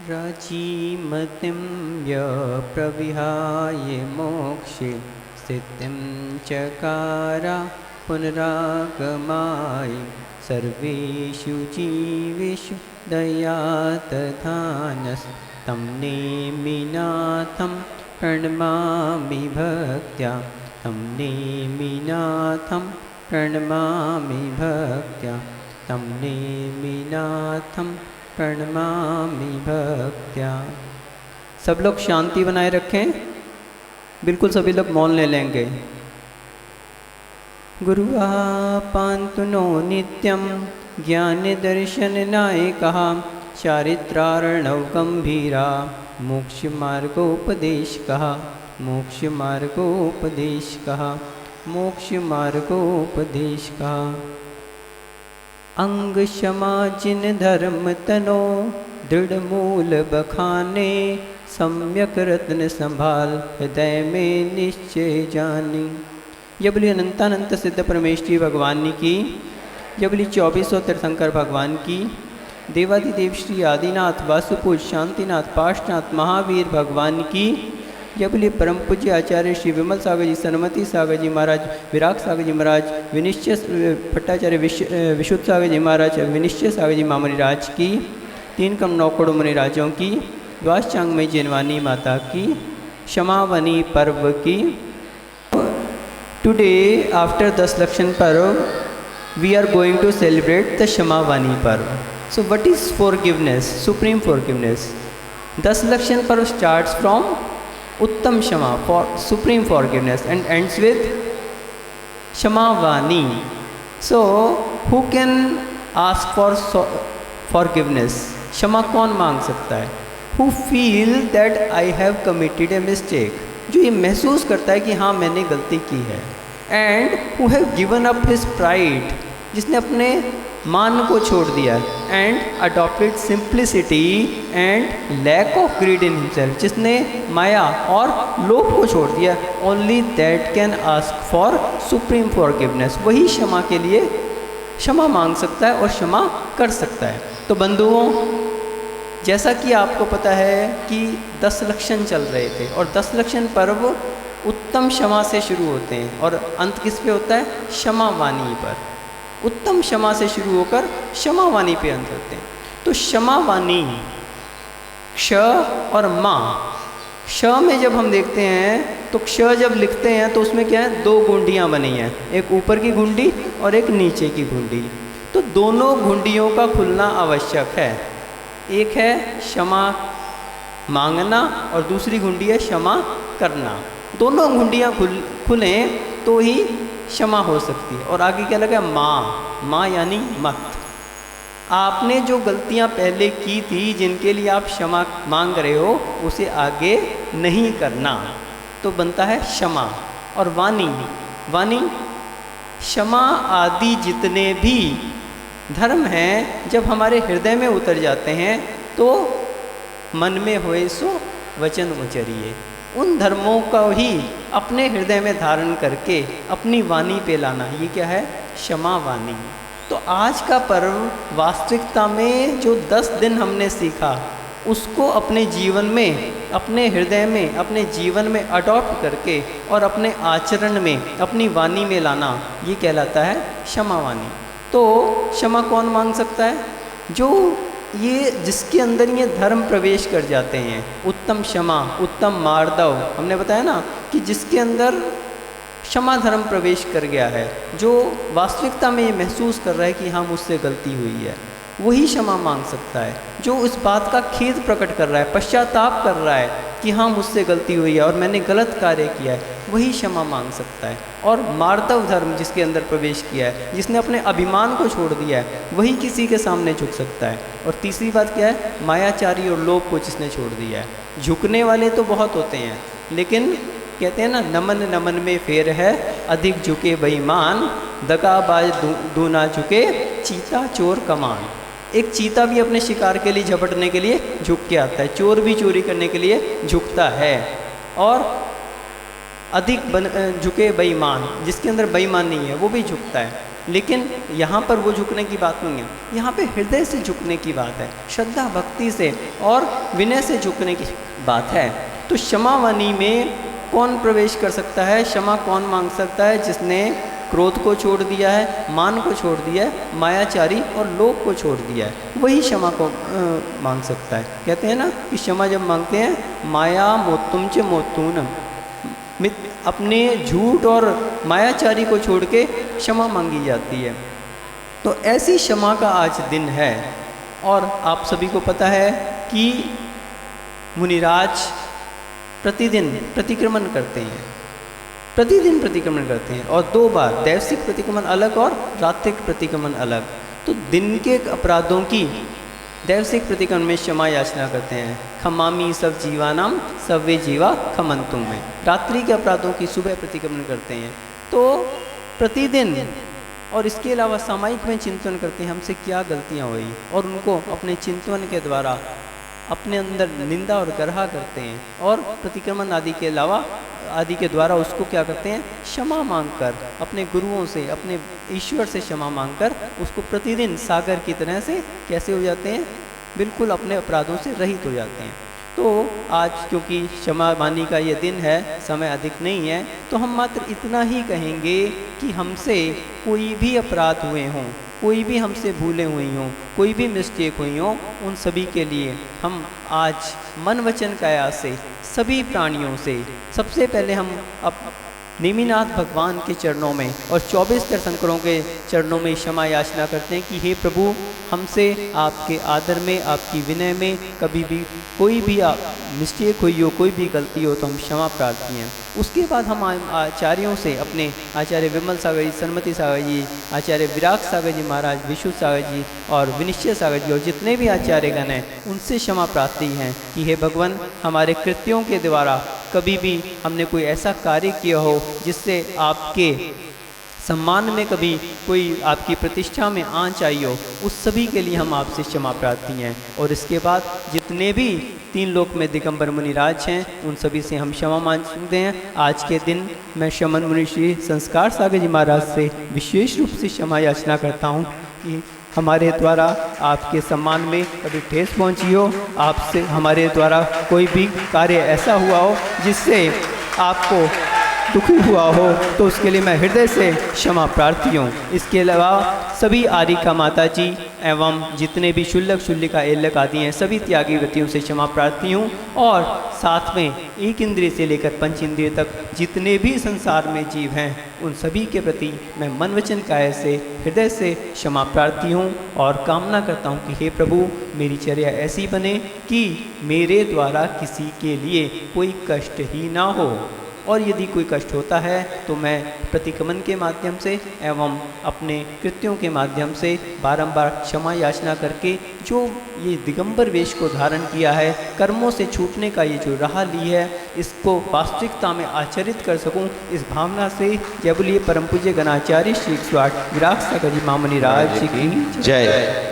राजीमतिं प्रविहाय मोक्षे स्थितिं चकार पुनरागमाय सर्वेषु जीवेषु दया दधानस्तं नेमिनाथं प्रणमामि भक्त्या तं नेमिनाथं प्रणमामि भक्त्या तं नेमिनाथं प्रणमामि भक्त्या। सब लोग शांति बनाए रखें, बिल्कुल सभी लोग मौन ले लेंगे। गुरु पान्तु नो नित्यं ज्ञान दर्शन नायकः चारित्रार्णव गंभीरा मोक्ष मार्गोपदेशकः मोक्ष मार्गोपदेशकः मोक्ष मार्गोपदेशकः। अंग क्षमा जिन धर्म तनो दृढ़ मूल बखाने सम्यक रत्न संभाल हृदय में निश्चय जानी। ये बोली अनंतानंत सिद्ध परमेश्वरी भगवान की, ये बोली 2400 तीर्थंकर भगवान की, देवादिदेव श्री आदिनाथ वासुपूज शांतिनाथ पाशनाथ महावीर भगवान की, यह बोली परम पूज्य आचार्य श्री विमल सागर जी, सनमती सागर जी महाराज, विराग सागर जी महाराज, विनिश्चय भट्टाचार्य विशुद्ध सागर जी महाराज, विनिश्चय सागर जी मामनी राज की, 3 कम 9 करोड़ मुनि राजों की, द्वास चांगमई जैनवानी माता की, क्षमावनी पर्व की। टुडे आफ्टर 10 लक्षण पर्व we are going to celebrate the क्षमावनी पर्व। So what is forgiveness? Supreme forgiveness. 10 लक्षण पर्व स्टार्ट्स फ्रॉम उत्तम क्षमा, for supreme forgiveness, and ends with Shamavani. So who can ask for forgiveness? क्षमा कौन मांग सकता है? Who feel that I have committed a mistake, जो ये महसूस करता है कि हाँ मैंने गलती की है। And who have given up his pride, जिसने अपने मान को छोड़ दिया, and adopted simplicity and lack of greed in himself, जिसने माया और लोभ को छोड़ दिया। Only that can ask for supreme forgiveness. वही क्षमा के लिए क्षमा मांग सकता है और क्षमा कर सकता है। तो बंधुओं, जैसा कि आपको पता है कि 10 लक्षण चल रहे थे और 10 लक्षण पर्व उत्तम क्षमा से शुरू होते हैं और अंत किस पे होता है? क्षमावानी पर। उत्तम क्षमा से शुरू होकर क्षमावानी पे अंत होते हैं। तो क्षमावानी, क्ष और माँ। क्ष में जब हम देखते हैं तो क्ष जब लिखते हैं तो उसमें क्या है? 2 गुंडियाँ बनी हैं, एक ऊपर की गुंडी और एक नीचे की गुंडी। तो दोनों गुंडियों का खुलना आवश्यक है। एक है क्षमा मांगना और दूसरी गुंडी है क्षमा करना। दोनों गुंडियाँ खुलें तो ही क्षमा हो सकती है। और आगे क्या लगा? माँ यानी मत। आपने जो गलतियां पहले की थी, जिनके लिए आप क्षमा मांग रहे हो, उसे आगे नहीं करना, तो बनता है क्षमा। और वाणी, क्षमा आदि जितने भी धर्म हैं, जब हमारे हृदय में उतर जाते हैं तो मन में होए सो वचन उचरिए। उन धर्मों का ही अपने हृदय में धारण करके अपनी वाणी पे लाना, ये क्या है? क्षमा वाणी। तो आज का पर्व वास्तविकता में जो 10 दिन हमने सीखा, उसको अपने जीवन में, अपने हृदय में, अपने जीवन में अडॉप्ट करके और अपने आचरण में, अपनी वाणी में लाना, ये कहलाता है क्षमा वाणी। तो क्षमा कौन मांग सकता है? जो ये जिसके अंदर ये धर्म प्रवेश कर जाते हैं। उत्तम क्षमा, उत्तम मार्दव, हमने बताया ना कि जिसके अंदर क्षमा धर्म प्रवेश कर गया है, जो वास्तविकता में ये महसूस कर रहा है कि हाँ मुझसे गलती हुई है, वही क्षमा मांग सकता है। जो इस बात का खेद प्रकट कर रहा है, पश्चाताप कर रहा है कि हाँ मुझसे गलती हुई है और मैंने गलत कार्य किया है, वही क्षमा मांग सकता है। और मार्दव धर्म जिसके अंदर प्रवेश किया है, जिसने अपने अभिमान को छोड़ दिया है, वही किसी के सामने झुक सकता है। और तीसरी बात क्या है? मायाचारी और लोभ को जिसने छोड़ दिया है। झुकने वाले तो बहुत होते हैं, लेकिन कहते हैं ना, नमन नमन में फेर है, अधिक झुके बेईमान, दगाबाज दूना झुके, चीता चोर कमान। एक चीता भी अपने शिकार के लिए झपटने के लिए झुक के आता है, चोर भी चोरी करने के लिए झुकता है। और अधिक झुके बेईमान, जिसके अंदर बेईमान नहीं है, वो भी झुकता है। लेकिन यहाँ पर वो झुकने की बात नहीं है, यहाँ पे हृदय से झुकने की बात है, श्रद्धा भक्ति से और विनय से झुकने की बात है। तो क्षमा वाणी में कौन प्रवेश कर सकता है, क्षमा कौन मांग सकता है? जिसने क्रोध को छोड़ दिया है, मान को छोड़ दिया है, मायाचारी और लोभ को छोड़ दिया है, वही क्षमा को मांग सकता है। कहते हैं ना कि क्षमा जब मांगते हैं, माया मोतुम च मोतून, अपने झूठ और मायाचारी को छोड़ के क्षमा मांगी जाती है। तो ऐसी क्षमा का आज दिन है। और आप सभी को पता है कि मुनिराज प्रतिदिन प्रतिक्रमण करते हैं, प्रतिदिन प्रतिक्रमण करते हैं, और 2 बार, दैविक प्रतिक्रमण अलग और रात्रिक प्रतिक्रमण अलग। तो दिन के अपराधों की दैविक प्रतिक्रमण में क्षमा याचना करते हैं, खमामी सब जीवानाम सवे जीवा खमंतु में। रात्रि के अपराधों की सुबह प्रतिक्रमण करते हैं। तो प्रतिदिन, और इसके अलावा सामयिक में चिंतन करते हैं हमसे क्या गलतियाँ हुई, और उनको अपने चिंतन के द्वारा अपने अंदर निंदा और गर्हा करते हैं, और प्रतिक्रमण आदि के अलावा आदि के द्वारा उसको क्या करते हैं, क्षमा मांगकर, अपने गुरुओं से, अपने ईश्वर से क्षमा मांगकर उसको प्रतिदिन सागर की तरह से कैसे हो जाते हैं, बिल्कुल अपने अपराधों से रहित हो जाते हैं। तो आज क्योंकि क्षमा वाणी का ये दिन है, समय अधिक नहीं है, तो हम मात्र इतना ही कहेंगे कि हमसे कोई भी अपराध हुए हों, कोई भी हमसे भूलें हुई हों, कोई भी मिस्टेक हुई हो, उन सभी के लिए हम आज मन वचन काया से सभी प्राणियों से सबसे पहले हम अब नेमिनाथ भगवान के चरणों में और 24 तीर्थंकरों के चरणों में क्षमा याचना करते हैं कि हे प्रभु, हमसे आपके आदर में, आपकी विनय में कभी भी कोई भी मिस्टेक हुई हो, कोई भी गलती हो, तो हम क्षमा प्रार्थी हैं। उसके बाद हम आचार्यों से, अपने आचार्य विमल सागर जी, सन्मति सागर जी, आचार्य विराग सागर जी महाराज, विशु सागर जी और विनिश्चय सागर जी और जितने भी आचार्यगण हैं, उनसे क्षमा प्रार्थी हैं कि हे भगवान, हमारे कृत्यों के द्वारा कभी भी हमने कोई ऐसा कार्य किया हो जिससे आपके सम्मान में कभी कोई आपकी प्रतिष्ठा में आंच आई हो, उस सभी के लिए हम आपसे क्षमा प्रार्थी हैं। और इसके बाद जितने भी 3 लोक में दिगंबर मुनिराज हैं, उन सभी से हम क्षमा मांगते हैं। आज के दिन मैं शमन मुनि श्री संस्कार सागर जी महाराज से विशेष रूप से क्षमा याचना करता हूँ कि हमारे द्वारा आपके सम्मान में कभी ठेस पहुँची हो, आपसे हमारे द्वारा कोई भी कार्य ऐसा हुआ हो जिससे आपको दुखी हुआ हो, तो उसके लिए मैं हृदय से क्षमा प्रार्थी हूँ। इसके अलावा सभी आरिका माता जी एवं जितने भी शुल्लक शुल्लिका एल्लक आदि हैं, सभी त्यागी व्रतियों से क्षमा प्रार्थी हूँ। और साथ में 1 इंद्रिय से लेकर 5 इंद्रिय तक जितने भी संसार में जीव हैं, उन सभी के प्रति मैं मन वचन काया से हृदय से क्षमा प्रार्थी हूँ और कामना करता हूँ कि हे प्रभु, मेरी चर्या ऐसी बने कि मेरे द्वारा किसी के लिए कोई कष्ट ही ना हो, और यदि कोई कष्ट होता है तो मैं प्रतिक्रमण के माध्यम से एवं अपने कृत्यों के माध्यम से बारंबार क्षमा याचना करके जो ये दिगंबर वेश को धारण किया है, कर्मों से छूटने का ये जो राह ली है, इसको वास्तविकता में आचरित कर सकूं, इस भावना से जय बोलिए परम पूज्य गणाचार्य श्री विराग सागर जी महामुनि राज की जय।